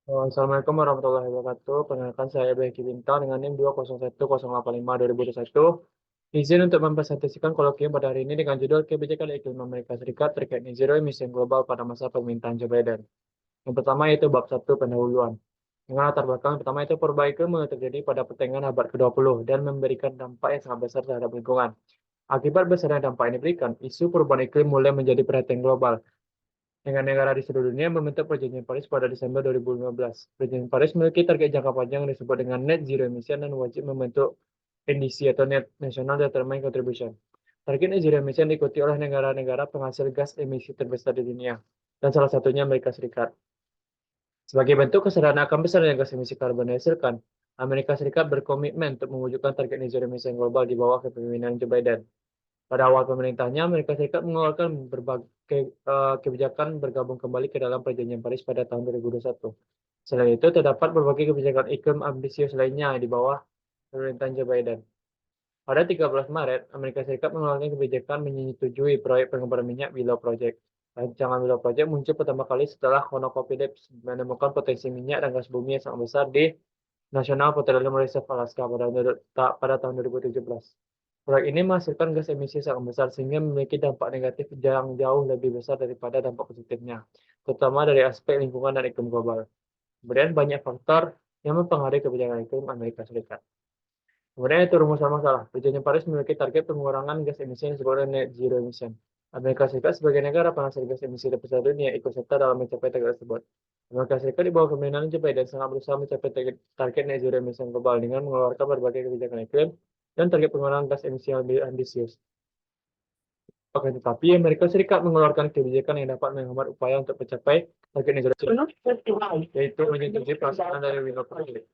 Assalamualaikum warahmatullahi wabarakatuh. Perkenalkan saya Beki Bintang dengan NIM 2011085-2021. Izin untuk mempresentasikan kolokvium pada hari ini dengan judul Kebijakan Iklim Amerika Serikat terkait net zero emission global pada masa pemerintahan Joe Biden. Yang pertama yaitu bab 1 pendahuluan. Dengan latar belakang pertama itu perubahan iklim mulai terjadi pada pertengahan abad ke-20 dan memberikan dampak yang sangat besar terhadap lingkungan. Akibat besarnya dampak yang diberikan, isu perubahan iklim mulai menjadi perhatian global dengan negara di seluruh dunia membentuk Perjanjian Paris pada Desember 2015. Perjanjian Paris memiliki target jangka panjang yang disebut dengan net zero emission dan wajib membentuk NDC atau Net National Determined Contribution. Target net zero emission diikuti oleh negara-negara penghasil gas emisi terbesar di dunia, dan salah satunya Amerika Serikat. Sebagai bentuk kesadaran akan besarnya gas emisi karbon yang dihasilkan, Amerika Serikat berkomitmen untuk mewujudkan target net zero emission global di bawah kepemimpinan Joe Biden. Pada awal pemerintahnya, Amerika Serikat mengeluarkan berbagai kebijakan bergabung kembali ke dalam Perjanjian Paris pada tahun 2021. Selain itu, terdapat berbagai kebijakan iklim ambisius lainnya di bawah pemerintahan Joe Biden. Pada 13 Maret, Amerika Serikat mengeluarkan kebijakan menyetujui proyek pengembangan minyak Willow Project. Rancangan Willow Project muncul pertama kali setelah ConocoPhillips menemukan potensi minyak dan gas bumi yang sangat besar di National Petroleum Reserve Alaska pada tahun 2017. Proyek ini menghasilkan gas emisi sangat besar sehingga memiliki dampak negatif yang jauh lebih besar daripada dampak positifnya, terutama dari aspek lingkungan dan iklim global. Kemudian banyak faktor yang mempengaruhi kebijakan iklim Amerika Serikat. Kemudian itu rumus masalah. Perjanjian Paris memiliki target pengurangan gas emisi yang disebut net zero emission. Amerika Serikat sebagai negara penghasil gas emisi terbesar dunia ikut serta dalam mencapai target tersebut. Amerika Serikat di bawah kepemimpinan Joe Biden sangat berusaha mencapai target net zero emission global dengan mengeluarkan berbagai kebijakan iklim dan target pengurangan gas emisi yang lebih ambisius. Oke, tetapi Amerika Serikat mengeluarkan kebijakan yang dapat menghambat upaya untuk mencapai target net zero emission, yaitu menyetujui pelaksanaan dari Willow Project.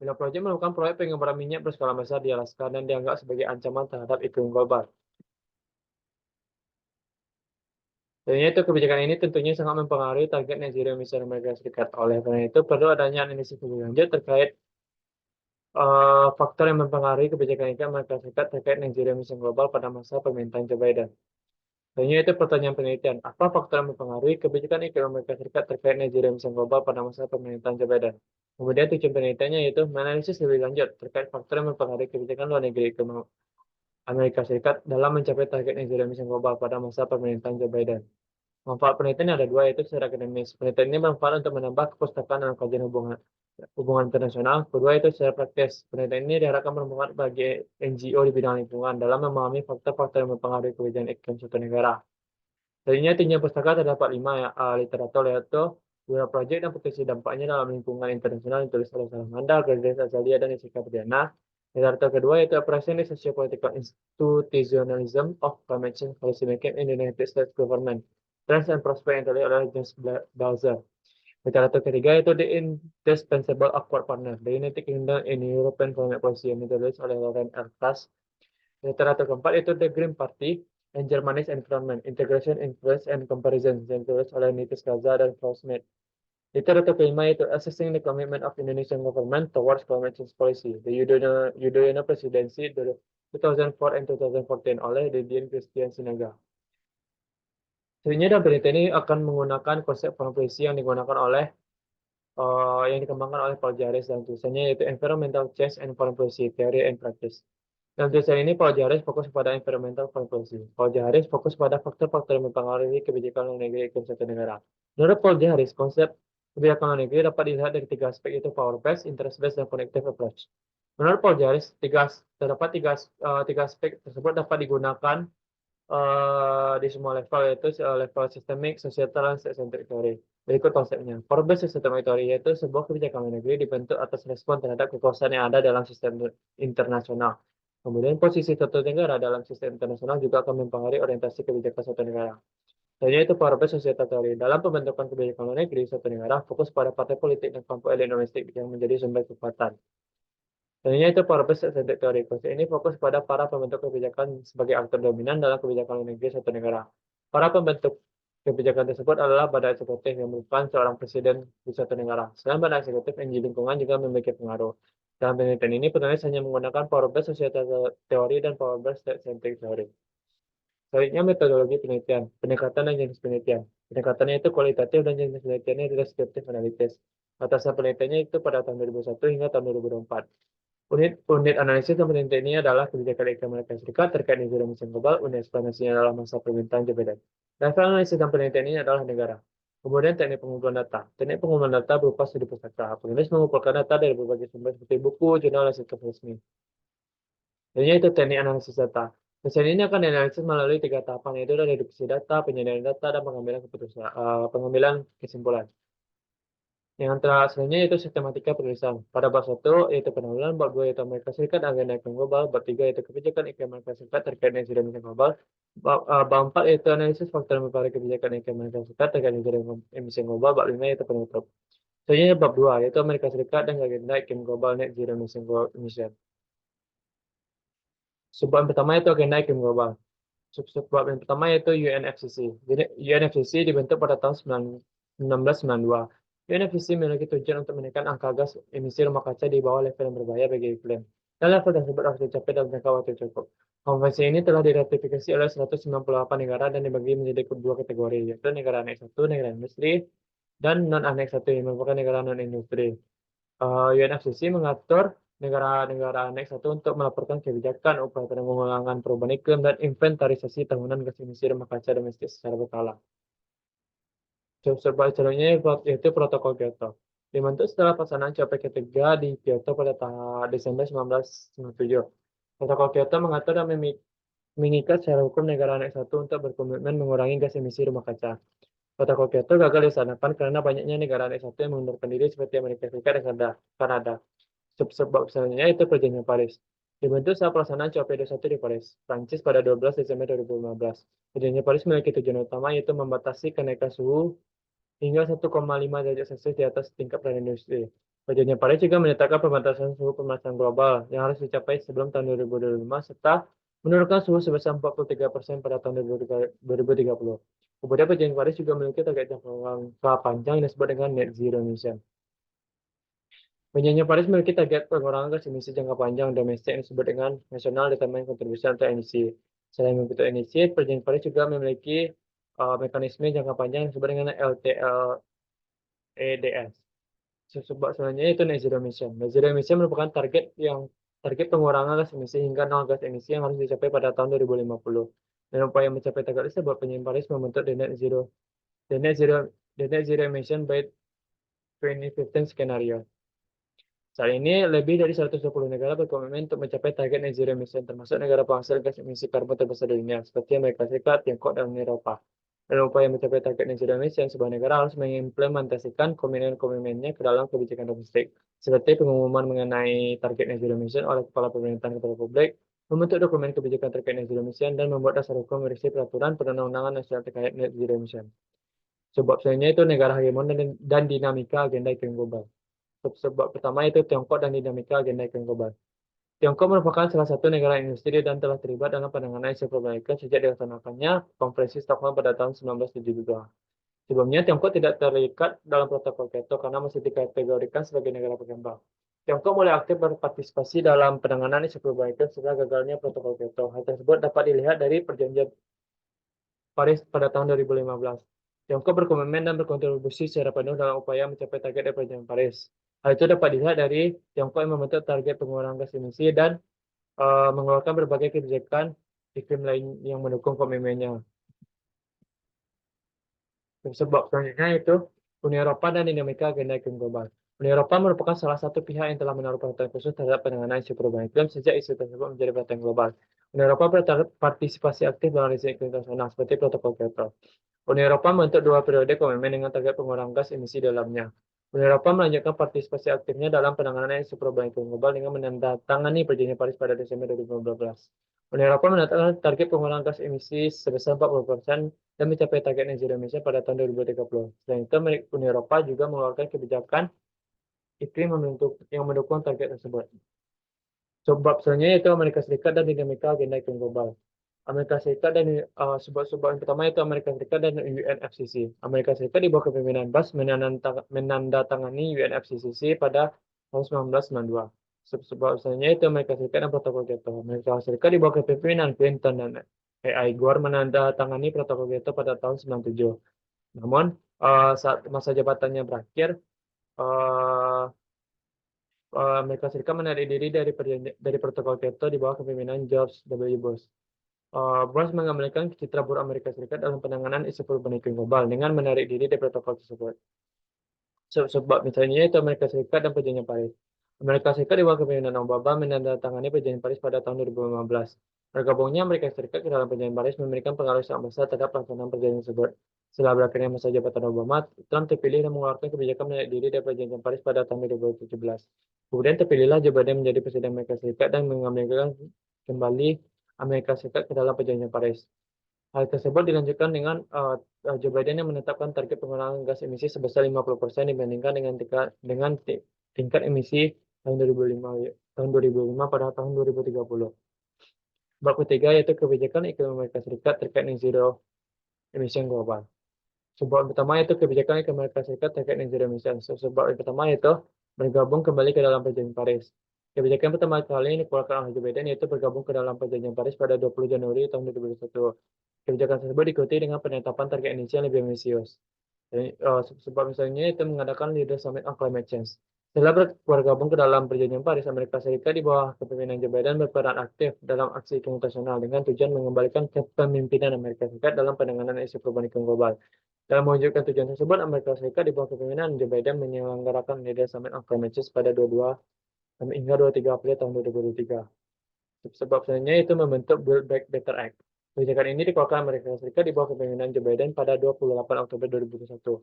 Willow Project merupakan proyek pengembaraan minyak berskala besar di Alaska dan dianggap sebagai ancaman terhadap iklim global. Tentunya itu kebijakan ini tentunya sangat mempengaruhi target net zero emission Amerika Serikat. Oleh karena itu perlu adanya analisis lebih lanjut terkait faktor yang mempengaruhi kebijakan iklim Amerika Serikat terkait net zero emission global pada masa pemerintahan Joe Biden. Tentunya itu pertanyaan penelitian. Apa faktor yang mempengaruhi kebijakan iklim Amerika Serikat terkait net zero emission global pada masa pemerintahan Joe Biden? Kemudian tujuan penelitiannya yaitu menganalisis lebih lanjut terkait faktor yang mempengaruhi kebijakan luar negeri iklim Amerika Serikat dalam mencapai target net zero emission global pada masa pemerintahan Joe Biden. Manfaat penelitian ada dua, yaitu secara akademis. Penelitian ini bermanfaat untuk menambah kepustakaan dalam kajian hubungan internasional. Kedua, itu secara praktis. Penelitian ini diharapkan bermanfaat bagi NGO di bidang lingkungan dalam memahami faktor-faktor yang mempengaruhi kebijakan iklim suatu negara. Selanjutnya, tinjauan pustaka terdapat 5 ya, literatur, yaitu Willow Project dan potensi dampaknya dalam lingkungan internasional yang ditulis oleh Salamanda, Gladys Azalia, dan Jessica Briana. Literatur kedua yaitu Appraising the Socio-Political Institutionalism of Climate Change Policymaking in the United States Government. Trends and Prospects yang ditulis oleh James Bowser. Literatur ketiga yaitu The Indispensable Awkward Partner, The United Kingdom in European Climate Policy yang ditulis oleh Lauren Ertas. Literatur keempat yaitu The Green Party and Germany's Environment, Integration, Influence, and Comparison yang ditulis oleh Nitis Gaza dan Paul Smith. Literatur kelima yaitu Assessing the Commitment of Indonesian Government Towards Climate Change Policy, The Yudhoyono Presidency 2004 and 2014 oleh Didier Christian Sinaga. Sebenarnya dalam penelitian ini akan menggunakan konsep foreign policy yang dikembangkan oleh Paul Jarvis dan tulisannya yaitu Environmental Change and Foreign Policy Theory and Practice. Dalam tulisan ini Paul Jarvis fokus pada environmental foreign policy. Paul Jarvis fokus pada faktor-faktor yang mempengaruhi kebijakan luar negeri iklim suatu negara. Menurut Paul Jarvis, konsep kebijakan luar negeri dapat dilihat dari tiga aspek yaitu power based, interest based, dan connective approach. Menurut Paul Jarvis, terdapat tiga aspek tersebut dapat digunakan di semua level, yaitu level sistemik, societal, dan state-centric theory. Berikut konsepnya. Power-based systemic theory yaitu sebuah kebijakan luar negeri dibentuk atas respon terhadap kekuasaan yang ada dalam sistem internasional. Kemudian posisi suatu negara dalam sistem internasional juga akan mempengaruhi orientasi kebijakan suatu negara. Selanjutnya itu power-based societal theory. Dalam pembentukan kebijakan luar negeri suatu negara fokus pada partai politik dan kelompok elit domestik yang menjadi sumber kekuatan. Selanjutnya itu power-based centric theory. Konsep ini fokus pada para pembentuk kebijakan sebagai aktor dominan dalam kebijakan luar negeri suatu negara. Para pembentuk kebijakan tersebut adalah badan eksekutif yang merupakan seorang presiden di suatu negara. Selain badan eksekutif, NGO lingkungan juga memiliki pengaruh. Dalam penelitian ini, penulis hanya menggunakan power-based societal theory dan power-based state-centric theory. Selanjutnya metodologi penelitian, pendekatan dan jenis penelitian. Pendekatannya itu kualitatif dan jenis penelitiannya deskriptif analitis. Batasan penelitiannya itu pada tahun 2001 hingga tahun 2024. Unit analisis dan penelitian ini adalah kebijakan iklim Amerika Serikat terkait net zero emission global. Unit eksplanasinya adalah masa permintaan Joe Biden. Level analisis dan penelitian ini adalah negara. Kemudian teknik pengumpulan data. Teknik pengumpulan data berupa studi pustaka. Penulis mengumpulkan data dari berbagai sumber seperti buku, jurnal, dan situs resmi. Selanjutnya itu teknik analisis data. Mesin ini akan dianalisis melalui 3 tahapan, yaitu reduksi data, penyediaan data, dan pengambilan kesimpulan. Yang selanjutnya yaitu sistematika penulisan. Pada bab 1 yaitu pendahuluan, bab 2 yaitu Amerika Serikat agenda iklim global, bab 3 yaitu kebijakan iklim Amerika Serikat terkait net zero emission global, bab 4 yaitu analisis faktor yang mempengaruhi kebijakan iklim Amerika Serikat terkait net zero emission global, bab 5 yaitu penutup. Selanjutnya bab 2 yaitu Amerika Serikat dan agenda iklim global net zero emission. Subbab yang pertama itu agenda iklim global. Subbab yang pertama yaitu UNFCCC. Jadi UNFCCC dibentuk pada tahun 1992. UNFCCC memiliki tujuan untuk menekan angka gas emisi rumah kaca di bawah level yang berbahaya bagi iklim. Dan level tersebut harus dicapai dalam jangka waktu cukup. Konvensi ini telah diratifikasi oleh 198 negara dan dibagi menjadi dua kategori, yaitu negara aneks 1, negara industri, dan non-aneks 1 yang merupakan negara non-industri. UNFCCC mengatur negara-negara aneks 1 untuk melaporkan kebijakan, upaya penanggulangan perubahan iklim, dan inventarisasi tahunan gas emisi rumah kaca domestik secara berkala. Selanjutnya yaitu Protokol Kyoto. Dibentuk setelah pelaksanaan COP ketiga di Kyoto pada Desember 1997. Protokol Kyoto mengatur dan mengikat secara hukum negara aneks 1 untuk berkomitmen mengurangi gas emisi rumah kaca. Protokol Kyoto gagal dilaksanakan karena banyaknya negara aneks 1 yang mengundurkan diri seperti Amerika Serikat dan Kanada. Sebab selanjutnya itu Perjanjian Paris. Dibentuk saat pelaksanaan COP21 di Paris, Prancis pada 12 Desember 2015. Perjanjian Paris memiliki tujuan utama yaitu membatasi kenaikan suhu hingga 1,5 derajat Celcius di atas tingkat praindustri. Perjanjian Paris juga menetapkan pembatasan suhu pemanasan global yang harus dicapai sebelum tahun 2025 serta menurunkan suhu sebesar 43% pada tahun 2030. Kemudian Perjanjian Paris juga memiliki target jangka panjang yang disebut dengan net zero emission. Perjanjian Paris memiliki target pengurangan gas emisi jangka panjang domestik yang disebut dengan National Determined Contribution untuk emisi. Selain membentuk emisi, Perjanjian Paris juga memiliki mekanisme jangka panjang yang disebut dengan LTLEDS. Sebab selanjutnya itu net zero emission. Net zero emission merupakan target pengurangan gas emisi hingga nol gas emisi yang harus dicapai pada tahun 2050. Dan upaya mencapai target tersebut, Perjanjian Paris membentuk the net zero emission by 2015 skenario. Saat ini, lebih dari 120 negara berkomitmen untuk mencapai target net zero emission, termasuk negara penghasil gas emisi karbon terbesar di dunia, seperti Amerika Serikat, Tiongkok, dan Uni Eropa. Dalam upaya mencapai target net zero emission, sebuah negara harus mengimplementasikan komitmen-komitmennya ke dalam kebijakan domestik, seperti pengumuman mengenai target net zero emission oleh kepala pemerintahan kepada publik, membentuk dokumen kebijakan terkait net zero emission, dan membuat dasar hukum berisi peraturan perundang-undangan nasional terkait net zero emission. Sebab selanjutnya itu negara hegemon dan dinamika agenda iklim global. Sebab pertama itu Tiongkok dan dinamika agenda iklim global. Tiongkok merupakan salah satu negara industri dan telah terlibat dalam penanganan isu perubahan iklim sejak dilaksanakannya Konferensi Stockholm pada tahun 1972. Sebelumnya, Tiongkok tidak terlibat dalam protokol Kyoto karena masih dikategorikan sebagai negara berkembang. Tiongkok mulai aktif berpartisipasi dalam penanganan isu perubahan iklim setelah gagalnya protokol Kyoto. Hal tersebut dapat dilihat dari Perjanjian Paris pada tahun 2015. Tiongkok berkomitmen dan berkontribusi secara penuh dalam upaya mencapai target dari Perjanjian Paris. Hal itu dapat dilihat dari Tiongkok yang membentuk target pengurangan gas emisi dan mengeluarkan berbagai kebijakan iklim lain yang mendukung komitmennya. Sebab selanjutnya itu Uni Eropa dan dinamika agenda iklim global. Uni Eropa merupakan salah satu pihak yang telah menaruh perhatian khusus terhadap penanganan isu perubahan iklim sejak isu tersebut menjadi perhatian global. Uni Eropa berpartisipasi aktif dalam isu iklim internasional seperti Protokol Kyoto. Uni Eropa membentuk 2 periode komitmen dengan target pengurangan gas emisi dalamnya. Uni Eropa melanjutkan partisipasi aktifnya dalam penanganan isu perubahan iklim global dengan menandatangani Perjanjian Paris pada Desember 2012. Uni Eropa menetapkan target pengurangan gas emisi sebesar 40% dan mencapai target net zero emission pada tahun 2030. Selain itu, Uni Eropa juga mengeluarkan kebijakan iklim yang mendukung target tersebut. Sebab selanjutnya yaitu Amerika Serikat dan dinamika agenda iklim global. Amerika Serikat dan sebab yang pertama itu Amerika Serikat dan UNFCCC. Amerika Serikat di bawah kepemimpinan Bush menandatangani UNFCCC pada tahun 1992. Sebab selanjutnya itu Amerika Serikat dan Protokol Kyoto. Amerika Serikat di bawah kepemimpinan Clinton dan Al Gore menandatangani Protokol Kyoto pada tahun 1997. Namun saat masa jabatannya berakhir, eh, Amerika Serikat menarik diri dari protokol Kyoto di bawah kepemimpinan George W. Bush. Bush mengembalikan citra buruk Amerika Serikat dalam penanganan isu perubahan iklim global dengan menarik diri dari protokol tersebut. Sebab misalnya itu Amerika Serikat dan Perjanjian Paris. Amerika Serikat di bawah kepemimpinan Obama menandatangani Perjanjian Paris pada tahun 2015. Bergabungnya Amerika Serikat ke dalam Perjanjian Paris memberikan pengaruh sangat besar terhadap pelaksanaan perjanjian tersebut. Setelah berakhirnya masa jabatan Obama, Trump terpilih dan mengeluarkan kebijakan menarik diri dari Perjanjian Paris pada tahun 2017. Kemudian terpilihlah Joe Biden menjadi Presiden Amerika Serikat dan mengambilkan kembali Amerika Serikat ke dalam Perjanjian Paris. Hal tersebut dilanjutkan dengan Joe Biden yang menetapkan target pengurangan gas emisi sebesar 50% dibandingkan dengan tingkat emisi tahun 2005 pada tahun 2030. Bab ketiga yaitu kebijakan iklim Amerika Serikat terkait net zero emission global. Sebab pertama yaitu kebijakan iklim Amerika Serikat terkait net zero emission. Sebab yang pertama yaitu bergabung kembali ke dalam Perjanjian Paris. Kebijakan pertama kali ini dikeluarkan oleh Joe Biden yaitu bergabung ke dalam Perjanjian Paris pada 20 Januari tahun 2021. Kebijakan tersebut diikuti dengan penetapan target emisi yang lebih ambisius. Sebab misalnya itu mengadakan Leader Summit on Climate Change. Setelah bergabung ke dalam Perjanjian Paris, Amerika Serikat di bawah kepemimpinan Joe Biden berperan aktif dalam aksi iklim internasional dengan tujuan mengembalikan kepemimpinan Amerika Serikat dalam penanganan isu perubahan iklim global. Dalam mewujudkan tujuan tersebut, Amerika Serikat di bawah kepemimpinan Joe Biden menyelenggarakan Leader Summit on Climate Change pada 22 hingga 23 April tahun 2023. Sebab sebenarnya itu membentuk Build Back Better Act. Kebijakan ini dikeluarkan Amerika Serikat di bawah kepemimpinan Joe Biden pada 28 Oktober 2021.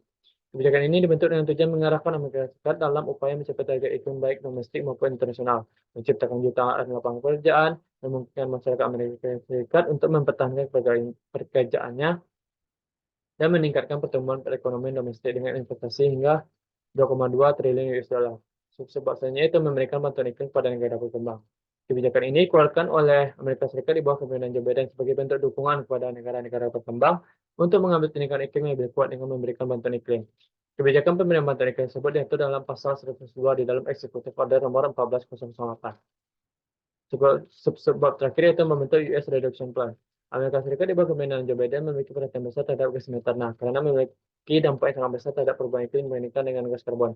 Kebijakan ini dibentuk dengan tujuan mengarahkan Amerika Serikat dalam upaya mencapai target iklim baik domestik maupun internasional, menciptakan jutaan lapangan pekerjaan, memungkinkan masyarakat Amerika Serikat untuk mempertahankan pekerjaannya, dan meningkatkan pertumbuhan perekonomian domestik dengan investasi hingga 2,2 triliun US dollar. Sebab sebenarnya itu memberikan bantuan iklim kepada negara berkembang. Kebijakan ini dikeluarkan oleh Amerika Serikat di bawah kepemimpinan Joe Biden sebagai bentuk dukungan kepada negara-negara berkembang untuk mengambil tindakan iklim yang lebih kuat dengan memberikan bantuan iklim. Kebijakan pemberian bantuan iklim tersebut diatur dalam pasal 102 di dalam Executive Order nomor 14008. Sebab terakhir yaitu membentuk US Reduction Plan. Amerika Serikat di bawah kepemimpinan Joe Biden memiliki perhatian besar terhadap gas metana karena memiliki dampak yang sangat besar terhadap perubahan iklim dibandingkan dengan gas karbon.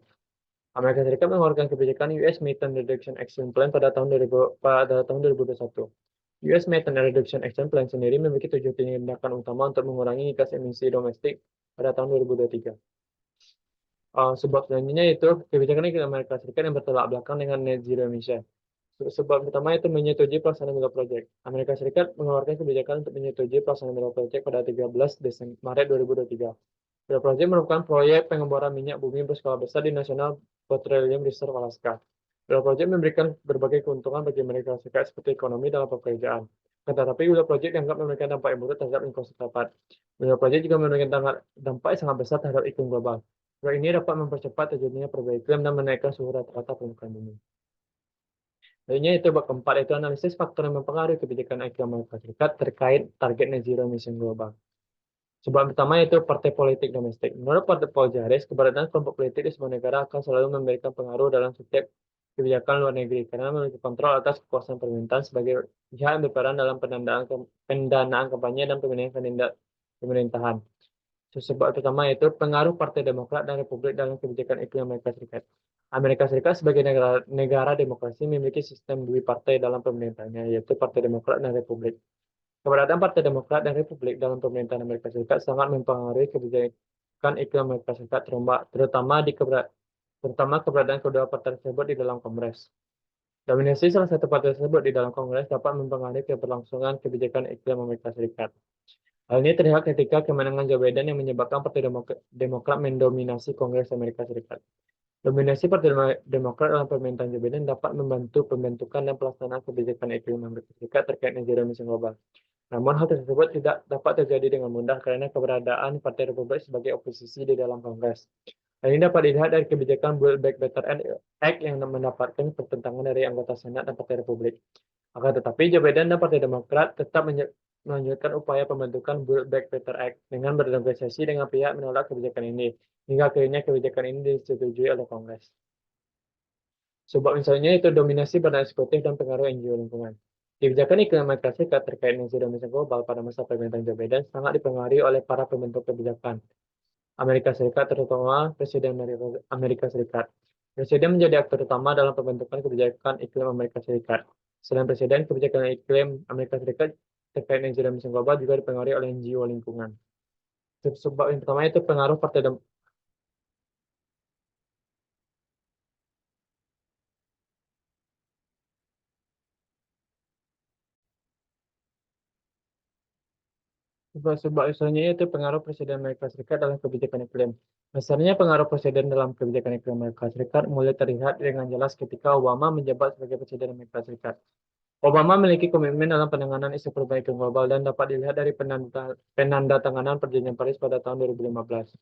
Amerika Serikat mengeluarkan kebijakan US Methane Reduction Action Plan pada tahun 2021. US Methane Reduction Action Plan sendiri memiliki 7 tindakan utama untuk mengurangi gas emisi domestik pada tahun 2023. Sebab selanjutnya itu kebijakan iklim Amerika Serikat yang bertolak belakang dengan net zero emission. Sebab pertama itu menyetujui pelaksanaan mega project. Amerika Serikat mengeluarkan kebijakan untuk menyetujui pelaksanaan mega project pada 13 Maret 2023. Mega project merupakan proyek pengeboran minyak bumi berskala besar di National Petroleum Reserve Alaska. Mega project memberikan berbagai keuntungan bagi Amerika Serikat seperti ekonomi dalam pekerjaan. Tetapi Mega project dianggap memberikan dampak yang buruk terhadap lingkungan setempat. Mega project juga memberikan dampak yang sangat besar terhadap iklim global. Proyek ini dapat mempercepat terjadinya perubahan iklim dan menaikkan suhu rata-rata permukaan bumi. Lainnya itu bab keempat itu analisis faktor yang mempengaruhi kebijakan iklim Amerika Serikat terkait target net zero emission global. Sebab pertama yaitu partai politik domestik. Menurut Partai Paul Jares, keberadaan kelompok politik di sebuah negara akan selalu memberikan pengaruh dalam setiap kebijakan luar negeri karena memiliki kontrol atas kekuasaan pemerintahan sebagai pihak yang berperan dalam pendanaan kampanye dan pemilihan kandidat pemerintahan. Sebab pertama yaitu pengaruh Partai Demokrat dan Republik dalam kebijakan iklim Amerika Serikat. Amerika Serikat sebagai negara demokrasi memiliki sistem dua partai dalam pemerintahannya, yaitu Partai Demokrat dan Republik. Keberadaan Partai Demokrat dan Republik dalam pemerintahan Amerika Serikat sangat mempengaruhi kebijakan iklim Amerika Serikat, terutama keberadaan kedua partai tersebut di dalam Kongres. Dominasi salah satu partai tersebut di dalam Kongres dapat mempengaruhi keberlangsungan kebijakan iklim Amerika Serikat. Hal ini terlihat ketika kemenangan Joe Biden yang menyebabkan Partai Demokrat mendominasi Kongres Amerika Serikat. Dominasi Partai Demokrat dalam pemerintahan Joe Biden dapat membantu pembentukan dan pelaksanaan kebijakan iklim Amerika Serikat terkait net zero emission global. Namun hal tersebut tidak dapat terjadi dengan mudah karena keberadaan Partai Republik sebagai oposisi di dalam Kongres. Hal ini dapat dilihat dari kebijakan Build Back Better Act yang mendapatkan pertentangan dari anggota Senat dan Partai Republik. Akan tetapi, Joe Biden dan Partai Demokrat tetap melanjutkan upaya pembentukan Build Back Better Act dengan bernegosiasi dengan pihak menolak kebijakan ini, hingga akhirnya kebijakan ini disetujui oleh Kongres. Sebab misalnya itu dominasi badan eksekutif dan pengaruh NGO lingkungan. Kebijakan iklim Amerika Serikat terkait net zero emission global pada masa pemerintahan Joe Biden sangat dipengaruhi oleh para pembentuk kebijakan. Amerika Serikat, terutama Presiden Amerika Serikat. Presiden menjadi aktor utama dalam pembentukan kebijakan iklim Amerika Serikat. Selain Presiden, kebijakan iklim Amerika Serikat terkait net zero emission global juga dipengaruhi oleh NGO lingkungan. Sebab yang pertama itu pengaruh Partai Sebab usulnya itu pengaruh Presiden Amerika Serikat dalam kebijakan iklim. Besarnya pengaruh Presiden dalam kebijakan iklim Amerika Serikat mulai terlihat dengan jelas ketika Obama menjabat sebagai Presiden Amerika Serikat. Obama memiliki komitmen dalam penanganan isu perubahan iklim global dan dapat dilihat dari penandatanganan Perjanjian Paris pada tahun 2015.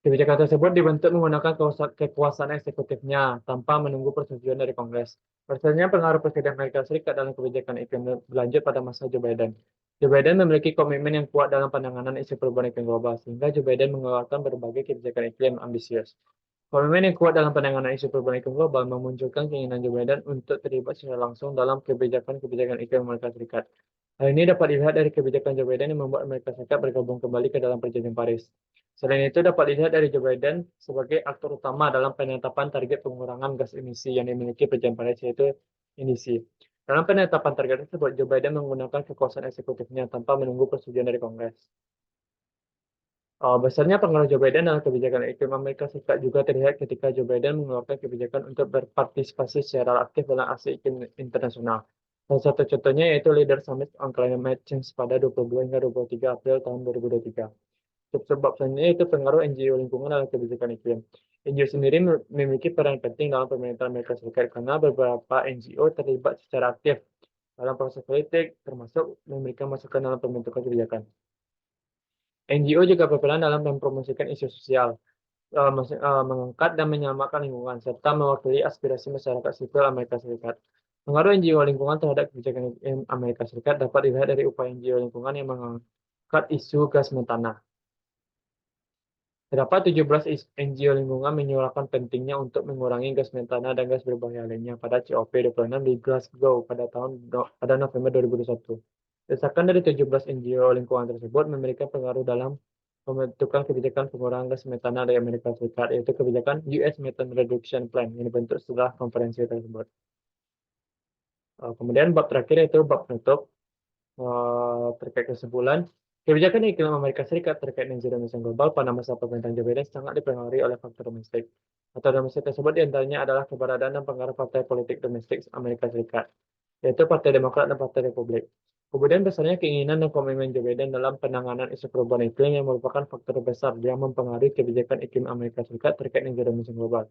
Kebijakan tersebut dibentuk menggunakan kekuasaan eksekutifnya tanpa menunggu persetujuan dari Kongres. Pasalnya pengaruh Presiden Amerika Serikat dalam kebijakan iklim berlanjut pada masa Joe Biden. Joe Biden memiliki komitmen yang kuat dalam penanganan isu perubahan iklim global, sehingga Joe Biden mengeluarkan berbagai kebijakan iklim ambisius. Komitmen yang kuat dalam penanganan isu perubahan iklim global memunculkan keinginan Joe Biden untuk terlibat secara langsung dalam kebijakan-kebijakan iklim Amerika Serikat. Hal ini dapat dilihat dari kebijakan Joe Biden yang membuat Amerika Serikat bergabung kembali ke dalam Perjanjian Paris. Selain itu, dapat dilihat dari Joe Biden sebagai aktor utama dalam penetapan target pengurangan gas emisi yang dimiliki Perjanjian Paris, yaitu emisi. Dalam penetapan target tersebut, Joe Biden menggunakan kekuasaan eksekutifnya tanpa menunggu persetujuan dari Kongres. Besarnya pengaruh Joe Biden dalam kebijakan iklim Amerika Serikat juga terlihat ketika Joe Biden mengeluarkan kebijakan untuk berpartisipasi secara aktif dalam aksi iklim internasional. Salah satu contohnya yaitu Leader Summit on Climate Change pada 22 hingga 23 April tahun 2023. Sebab selanjutnya itu pengaruh NGO lingkungan dalam kebijakan iklim. NGO sendiri memiliki peran penting dalam pemerintahan Amerika Serikat karena beberapa NGO terlibat secara aktif dalam proses politik, termasuk memberikan masukan dalam pembentukan kebijakan. NGO juga berperan dalam mempromosikan isu sosial, mengangkat dan menyelamatkan lingkungan, serta mewakili aspirasi masyarakat sipil Amerika Serikat. Pengaruh NGO lingkungan terhadap kebijakan Amerika Serikat dapat dilihat dari upaya NGO lingkungan yang mengangkat isu gas metana. Terdapat 17 NGO lingkungan menyuarakan pentingnya untuk mengurangi gas metana dan gas berbahaya lainnya pada COP26 di Glasgow pada November 2021. Desakan dari 17 NGO lingkungan tersebut memberikan pengaruh dalam pembentukan kebijakan pengurangan gas metana dari Amerika Serikat, yaitu kebijakan US Methane Reduction Plan yang dibentuk setelah konferensi tersebut. Kemudian bab terakhir yaitu bab penutup terkait kesimpulan. Kebijakan iklim Amerika Serikat terkait net zero emission global pada masa pemerintahan Joe Biden sangat dipengaruhi oleh faktor domestik. Faktor domestik tersebut diantaranya adalah keberadaan dan pengaruh partai politik domestik Amerika Serikat, yaitu Partai Demokrat dan Partai Republik. Kemudian besarnya keinginan dan komitmen Joe Biden dalam penanganan isu perubahan iklim yang merupakan faktor besar yang mempengaruhi kebijakan iklim Amerika Serikat terkait net zero emission global.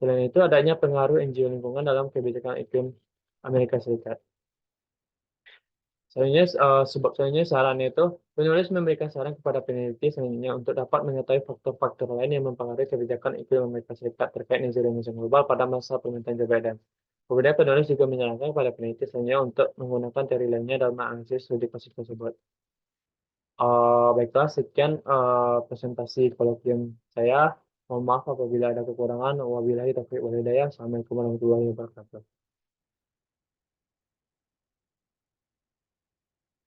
Selain itu, adanya pengaruh NGO lingkungan dalam kebijakan iklim Amerika Serikat. Sebab selanjutnya sarannya itu, penulis memberikan saran kepada peneliti selanjutnya untuk dapat mengetahui faktor-faktor lain yang mempengaruhi kebijakan iklim Amerika Serikat terkait net zero emission global pada masa pemerintahan Joe Biden. Kemudian penulis juga menyarankan kepada peneliti selanjutnya untuk menggunakan teori lainnya dalam menganalisis studi kasus tersebut. Baiklah, sekian presentasi kolokvium saya. Mohon maaf apabila ada kekurangan. Wabillahi taufiq wal hidayah. Assalamualaikum warahmatullahi wabarakatuh.